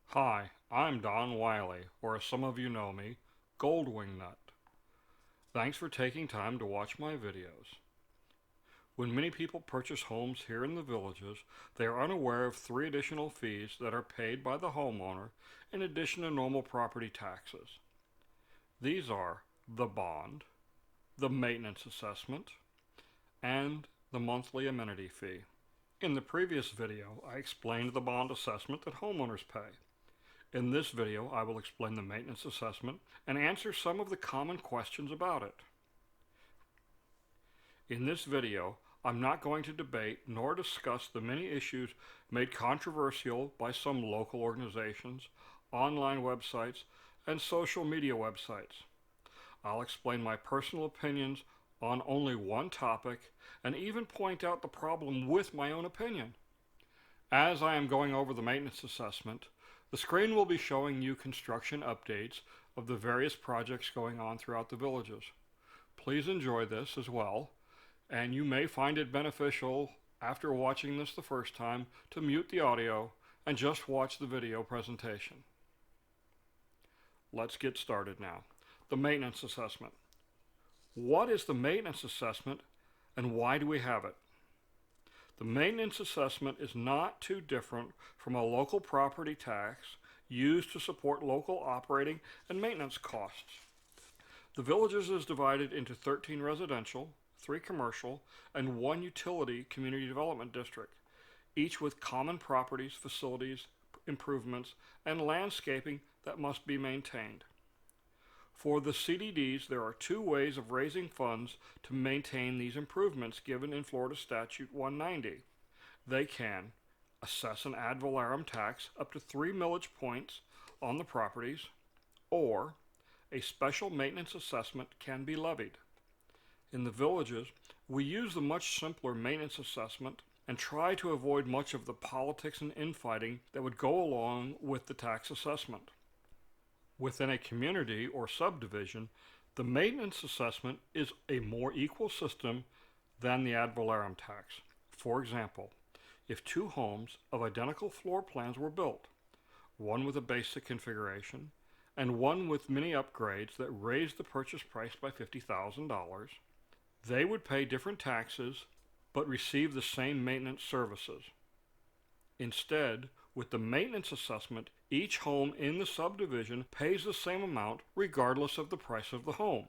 Hi, I'm Don Wiley, or as some of you know me, Goldwing Nut. Thanks for taking time to watch my videos. When many people purchase homes here in the villages, they are unaware of 3 additional fees that are paid by the homeowner in addition to normal property taxes. These are the bond, the maintenance assessment, and the monthly amenity fee. In the previous video, I explained the bond assessment that homeowners pay. In this video, I will explain the maintenance assessment and answer some of the common questions about it. In this video, I'm not going to debate nor discuss the many issues made controversial by some local organizations, online websites, and social media websites. I'll explain my personal opinions on only one topic and even point out the problem with my own opinion. As I am going over the maintenance assessment, the screen will be showing you construction updates of the various projects going on throughout the villages. Please enjoy this as well, and you may find it beneficial after watching this the first time to mute the audio and just watch the video presentation. Let's get started now. The maintenance assessment. What is the maintenance assessment and why do we have it? The maintenance assessment is not too different from a local property tax used to support local operating and maintenance costs. The villages is divided into 13 residential, 3 commercial, and 1 utility community development district, each with common properties, facilities, improvements, and landscaping that must be maintained. For the CDDs, there are 2 ways of raising funds to maintain these improvements given in Florida Statute 190. They can assess an ad valorem tax up to 3 millage points on the properties, or a special maintenance assessment can be levied. In the villages, we use the much simpler maintenance assessment and try to avoid much of the politics and infighting that would go along with the tax assessment. Within a community or subdivision, the maintenance assessment is a more equal system than the ad valorem tax. For example, if 2 homes of identical floor plans were built, one with a basic configuration and one with many upgrades that raised the purchase price by $50,000, they would pay different taxes but receive the same maintenance services. Instead, with the maintenance assessment, each home in the subdivision pays the same amount regardless of the price of the home.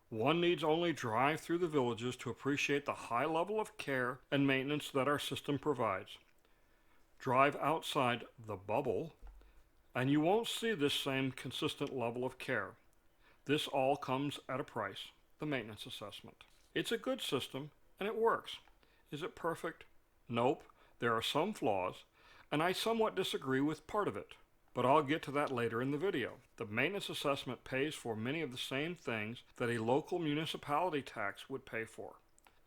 One needs only drive through the villages to appreciate the high level of care and maintenance that our system provides. Drive outside the bubble, and you won't see this same consistent level of care. This all comes at a price, the maintenance assessment. It's a good system, and it works. Is it perfect? Nope. There are some flaws, and I somewhat disagree with part of it, but I'll get to that later in the video. The maintenance assessment pays for many of the same things that a local municipality tax would pay for.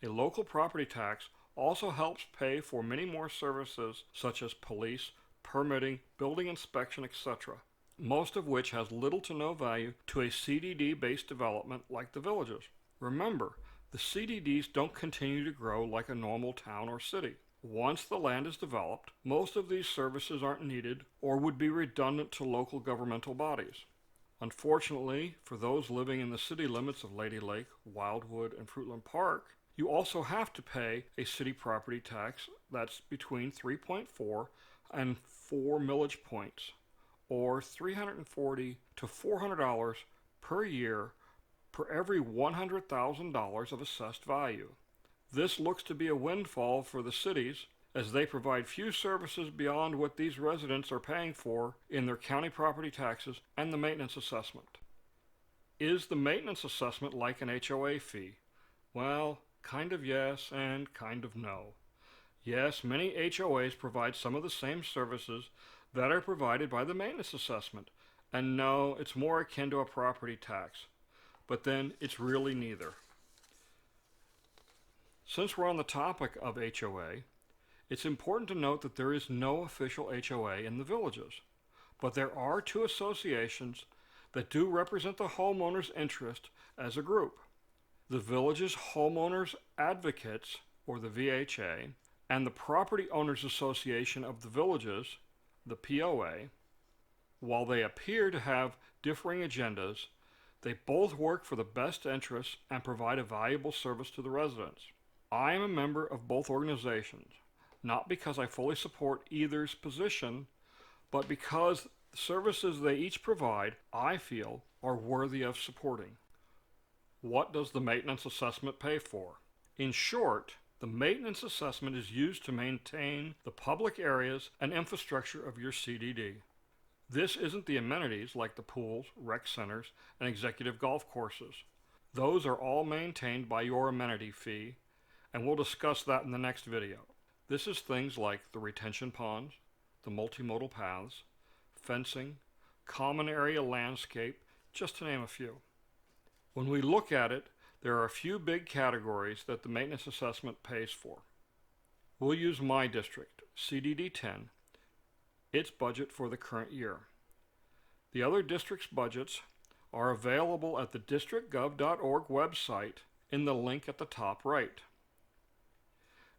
A local property tax also helps pay for many more services such as police, permitting, building inspection, etc., most of which has little to no value to a CDD-based development like the villages. Remember, the CDDs don't continue to grow like a normal town or city. Once the land is developed, most of these services aren't needed or would be redundant to local governmental bodies. Unfortunately, for those living in the city limits of Lady Lake, Wildwood, and Fruitland Park, you also have to pay a city property tax that's between 3.4 and 4 millage points, or $340 to $400 per year per every $100,000 of assessed value. This looks to be a windfall for the cities as they provide few services beyond what these residents are paying for in their county property taxes and the maintenance assessment. Is the maintenance assessment like an HOA fee? Well, kind of yes and kind of no. Yes, many HOAs provide some of the same services that are provided by the maintenance assessment, and no, it's more akin to a property tax. But then it's really neither. Since we're on the topic of HOA, it's important to note that there is no official HOA in the villages, but there are 2 associations that do represent the homeowner's interest as a group. The village's homeowners advocates, or the VHA, and the Property Owners Association of the Villages, the POA, while they appear to have differing agendas, they both work for the best interests and provide a valuable service to the residents. I am a member of both organizations, not because I fully support either's position, but because the services they each provide, I feel, are worthy of supporting. What does the maintenance assessment pay for? In short, the maintenance assessment is used to maintain the public areas and infrastructure of your CDD. This isn't the amenities like the pools, rec centers, and executive golf courses. Those are all maintained by your amenity fee, and we'll discuss that in the next video. This is things like the retention ponds, the multimodal paths, fencing, common area landscape, just to name a few. When we look at it, there are a few big categories that the maintenance assessment pays for. We'll use my district, CDD 10, its budget for the current year. The other districts' budgets are available at the districtgov.org website in the link at the top right.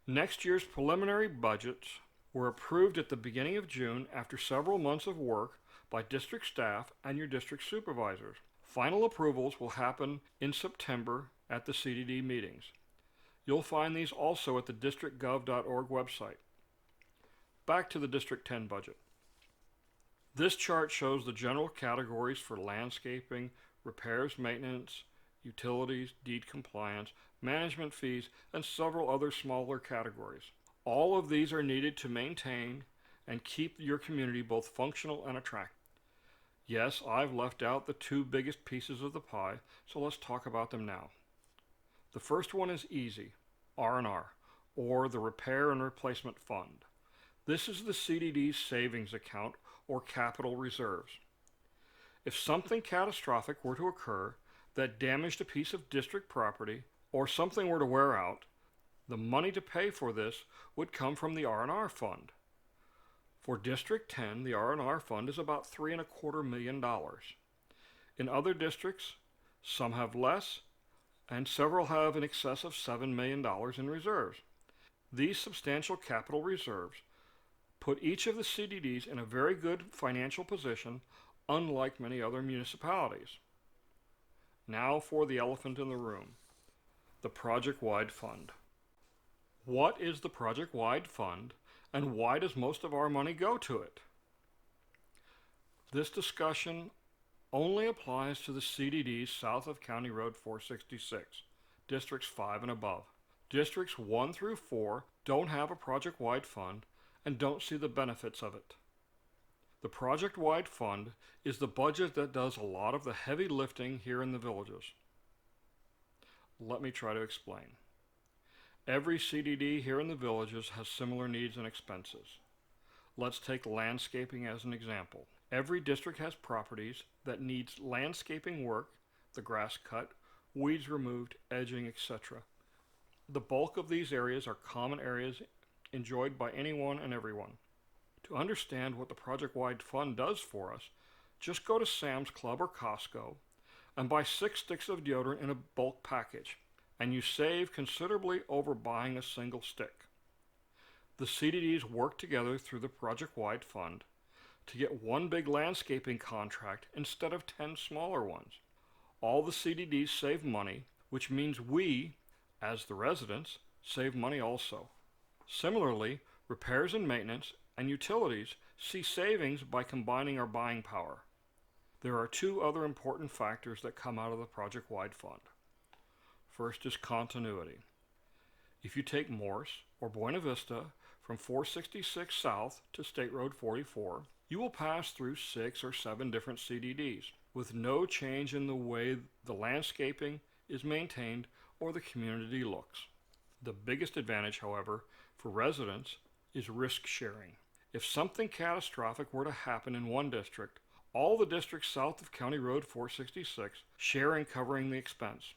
Next year's preliminary budgets were approved at the beginning of June after several months of work by district staff and your district supervisors. Final approvals will happen in September at the CDD meetings. You'll find these also at the districtgov.org website. Back to the District 10 budget. This chart shows the general categories for landscaping, repairs, maintenance, utilities, deed compliance, management fees, and several other smaller categories. All of these are needed to maintain and keep your community both functional and attractive. Yes, I've left out the two biggest pieces of the pie, so let's talk about them now. The first one is easy, R&R, or the Repair and Replacement Fund. This is the CDD's savings account or capital reserves. If something catastrophic were to occur that damaged a piece of district property or something were to wear out, the money to pay for this would come from the R&R fund. For District 10, the R&R fund is about $3.25 million. In other districts, some have less, and several have in excess of $7 million in reserves. These substantial capital reserves put each of the CDDs in a very good financial position, unlike many other municipalities. Now for the elephant in the room, the project-wide fund. What is the project-wide fund, and why does most of our money go to it? This discussion only applies to the CDDs south of County Road 466, Districts 5 and above. Districts 1 through 4 don't have a project-wide fund and don't see the benefits of it. The project-wide fund is the budget that does a lot of the heavy lifting here in the villages. Let me try to explain. Every CDD here in the villages has similar needs and expenses. Let's take landscaping as an example. Every district has properties that needs landscaping work, the grass cut, weeds removed, edging, etc. The bulk of these areas are common areas enjoyed by anyone and everyone. To understand what the project-wide fund does for us, just go to Sam's Club or Costco and buy 6 sticks of deodorant in a bulk package, and you save considerably over buying a single stick. The CDDs work together through the project-wide fund to get one big landscaping contract instead of 10 smaller ones. All the CDDs save money, which means we, as the residents, save money also. Similarly, repairs and maintenance and utilities see savings by combining our buying power. There are 2 other important factors that come out of the project-wide fund. First is continuity. If you take Morse or Buena Vista from 466 south to State Road 44, you will pass through 6 or 7 different CDDs with no change in the way the landscaping is maintained or the community looks. The biggest advantage, however, for residents is risk sharing. If something catastrophic were to happen in one district, all the districts south of County Road 466 share in covering the expense.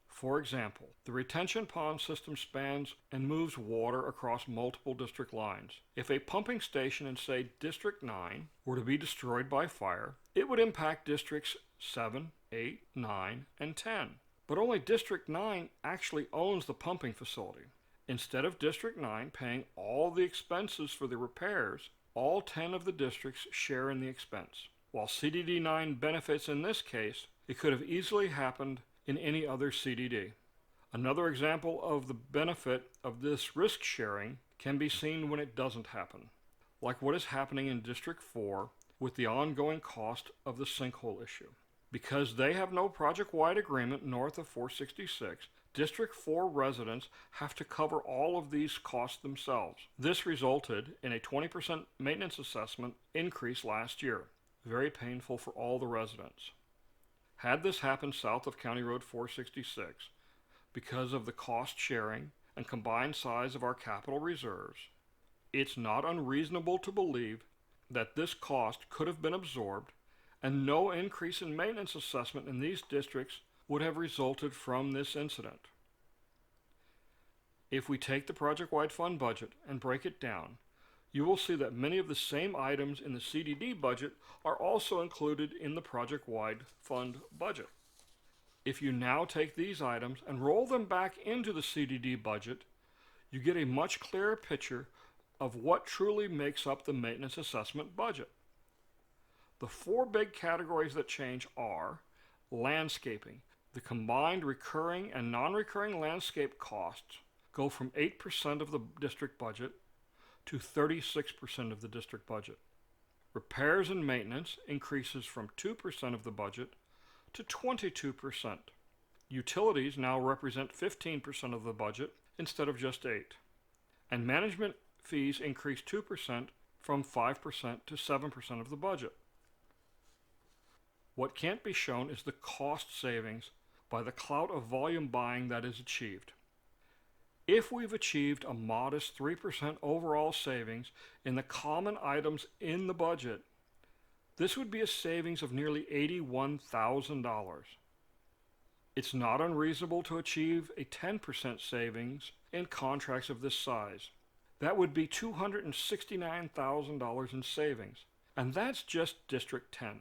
For example, the retention pond system spans and moves water across multiple district lines. If a pumping station in, say, District 9 were to be destroyed by fire, it would impact Districts 7, 8, 9, and 10. But only District 9 actually owns the pumping facility. Instead of District 9 paying all the expenses for the repairs, all 10 of the districts share in the expense. While CDD 9 benefits in this case, it could have easily happened in any other CDD. Another example of the benefit of this risk sharing can be seen when it doesn't happen, like what is happening in District 4 with the ongoing cost of the sinkhole issue. Because they have no project-wide agreement north of 466, District 4 residents have to cover all of these costs themselves. This resulted in a 20% maintenance assessment increase last year. Very painful for all the residents. Had this happened south of County Road 466, because of the cost sharing and combined size of our capital reserves, it's not unreasonable to believe that this cost could have been absorbed and no increase in maintenance assessment in these districts would have resulted from this incident. If we take the project-wide fund budget and break it down, you will see that many of the same items in the CDD budget are also included in the project-wide fund budget. If you now take these items and roll them back into the CDD budget, you get a much clearer picture of what truly makes up the maintenance assessment budget. The four big categories that change are landscaping. The combined recurring and non-recurring landscape costs go from 8% of the district budget to 36% of the district budget. Repairs and maintenance increases from 2% of the budget to 22%. Utilities now represent 15% of the budget instead of just 8%. And management fees increase 2% from 5% to 7% of the budget. What can't be shown is the cost savings by the clout of volume buying that is achieved. If we've achieved a modest 3% overall savings in the common items in the budget, this would be a savings of nearly $81,000. It's not unreasonable to achieve a 10% savings in contracts of this size. That would be $269,000 in savings, and that's just District 10.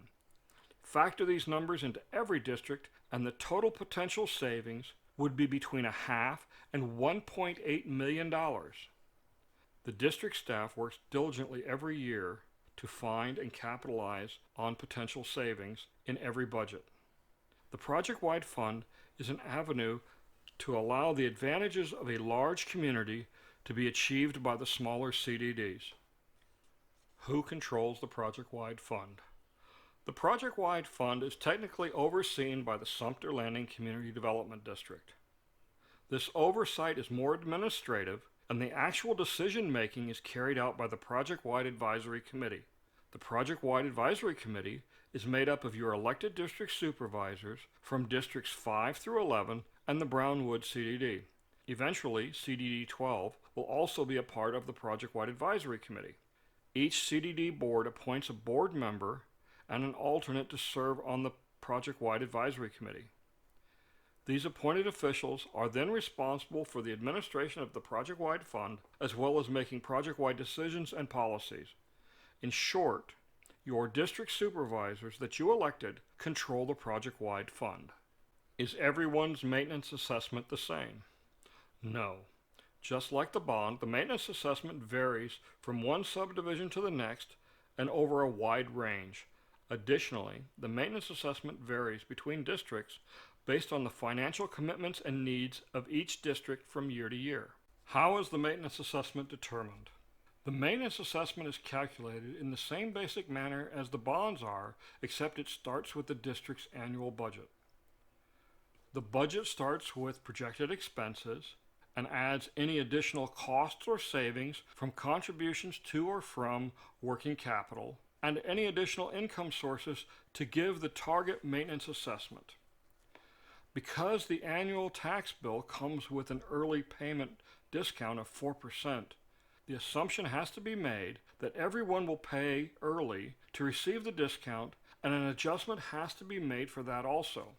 Factor these numbers into every district, and the total potential savings would be between $500,000 and $1.8 million. The district staff works diligently every year to find and capitalize on potential savings in every budget. The project-wide fund is an avenue to allow the advantages of a large community to be achieved by the smaller CDDs. Who controls the project-wide fund? The project-wide fund is technically overseen by the Sumter Landing Community Development District. This oversight is more administrative, and the actual decision-making is carried out by the Project-Wide Advisory Committee. The Project-Wide Advisory Committee is made up of your elected district supervisors from Districts 5 through 11 and the Brownwood CDD. Eventually, CDD 12 will also be a part of the Project-Wide Advisory Committee. Each CDD board appoints a board member and an alternate to serve on the Project-Wide Advisory Committee. These appointed officials are then responsible for the administration of the project-wide fund, as well as making project-wide decisions and policies. In short, your district supervisors that you elected control the project-wide fund. Is everyone's maintenance assessment the same? No. Just like the bond, the maintenance assessment varies from one subdivision to the next and over a wide range. Additionally, the maintenance assessment varies between districts based on the financial commitments and needs of each district from year to year. How is the maintenance assessment determined? The maintenance assessment is calculated in the same basic manner as the bonds are, except it starts with the district's annual budget. The budget starts with projected expenses and adds any additional costs or savings from contributions to or from working capital and any additional income sources to give the target maintenance assessment. Because the annual tax bill comes with an early payment discount of 4%, the assumption has to be made that everyone will pay early to receive the discount, and an adjustment has to be made for that also.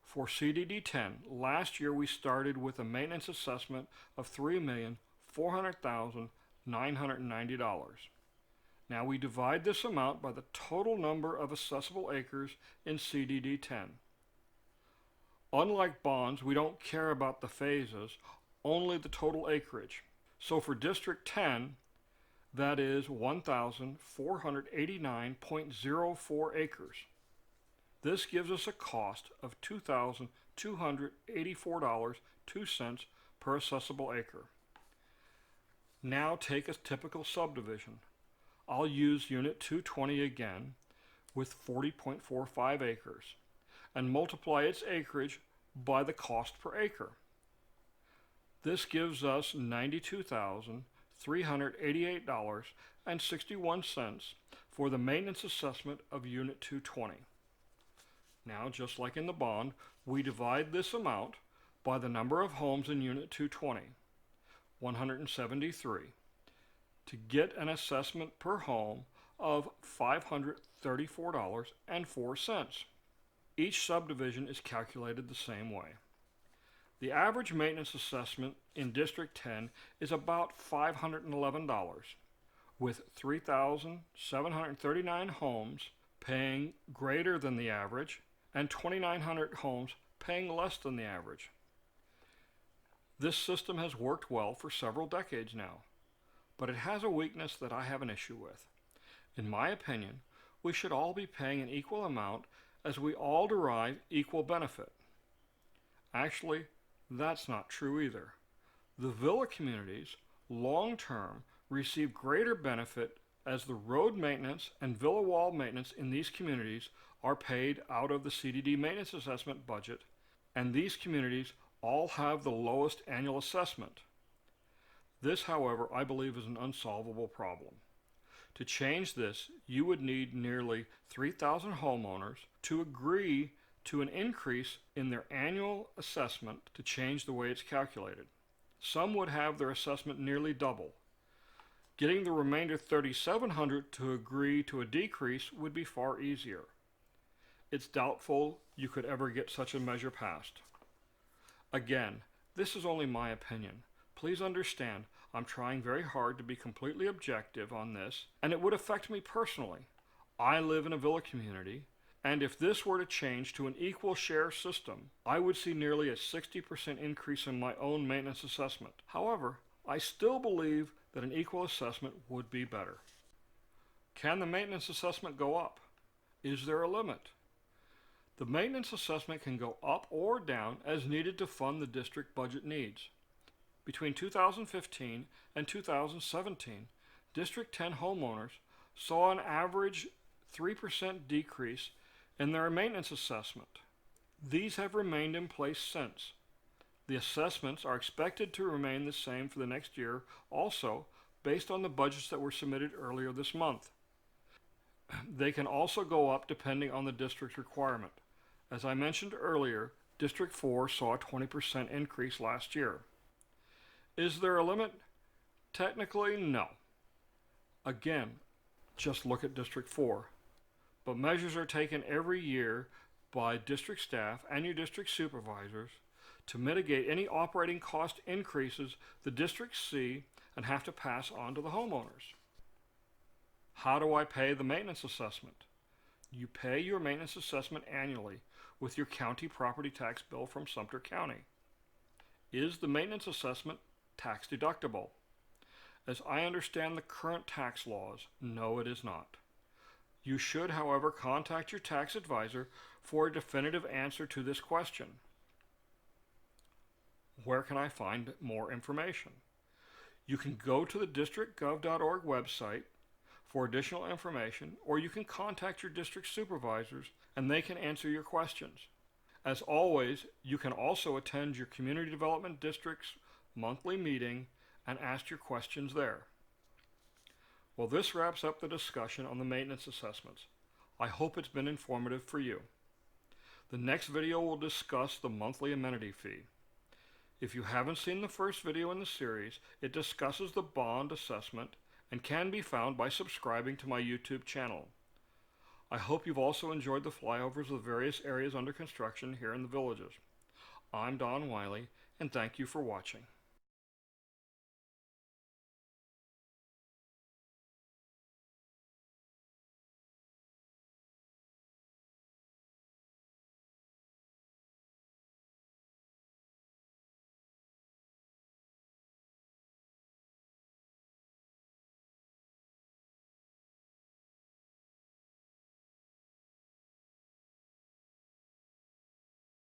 For CDD 10, last year we started with a maintenance assessment of $3,400,990. Now we divide this amount by the total number of assessable acres in CDD 10. Unlike bonds, we don't care about the phases, only the total acreage. So for District 10, that is 1,489.04 acres. This gives us a cost of $2,284.02 per assessable acre. Now take a typical subdivision. I'll use Unit 220 again with 40.45 acres and multiply its acreage by the cost per acre. This gives us $92,388.61 for the maintenance assessment of Unit 220. Now, just like in the bond, we divide this amount by the number of homes in Unit 220, 173, to get an assessment per home of $534.04. Each subdivision is calculated the same way. The average maintenance assessment in District 10 is about $511, with 3,739 homes paying greater than the average and 2,900 homes paying less than the average. This system has worked well for several decades now, but it has a weakness that I have an issue with. In my opinion, we should all be paying an equal amount as we all derive equal benefit. Actually, that's not true either. The villa communities, long-term, receive greater benefit as the road maintenance and villa wall maintenance in these communities are paid out of the CDD maintenance assessment budget, and these communities all have the lowest annual assessment. This, however, I believe is an unsolvable problem. To change this, you would need nearly 3,000 homeowners to agree to an increase in their annual assessment to change the way it's calculated. Some would have their assessment nearly double. Getting the remainder 3,700 to agree to a decrease would be far easier. It's doubtful you could ever get such a measure passed. Again, this is only my opinion. Please understand, I'm trying very hard to be completely objective on this, and it would affect me personally. I live in a villa community, and if this were to change to an equal share system, I would see nearly a 60% increase in my own maintenance assessment. However, I still believe that an equal assessment would be better. Can the maintenance assessment go up? Is there a limit? The maintenance assessment can go up or down as needed to fund the district budget needs. Between 2015 and 2017, District 10 homeowners saw an average 3% decrease in their maintenance assessment. These have remained in place since. The assessments are expected to remain the same for the next year, also based on the budgets that were submitted earlier this month. They can also go up depending on the district's requirement. As I mentioned earlier, District 4 saw a 20% increase last year. Is there a limit? Technically, no. Again, just look at District 4. But measures are taken every year by district staff and your district supervisors to mitigate any operating cost increases the districts see and have to pass on to the homeowners. How do I pay the maintenance assessment? You pay your maintenance assessment annually with your county property tax bill from Sumter County. Is the maintenance assessment tax deductible? As I understand the current tax laws, no, it is not. You should, however, contact your tax advisor for a definitive answer to this question. Where can I find more information? You can go to the districtgov.org website for additional information, or you can contact your district supervisors and they can answer your questions. As always, you can also attend your community development district's monthly meeting and ask your questions there. Well, this wraps up the discussion on the maintenance assessments. I hope it's been informative for you. The next video will discuss the monthly amenity fee. If you haven't seen the first video in the series, it discusses the bond assessment and can be found by subscribing to my YouTube channel. I hope you've also enjoyed the flyovers of the various areas under construction here in the villages. I'm Don Wiley, and thank you for watching.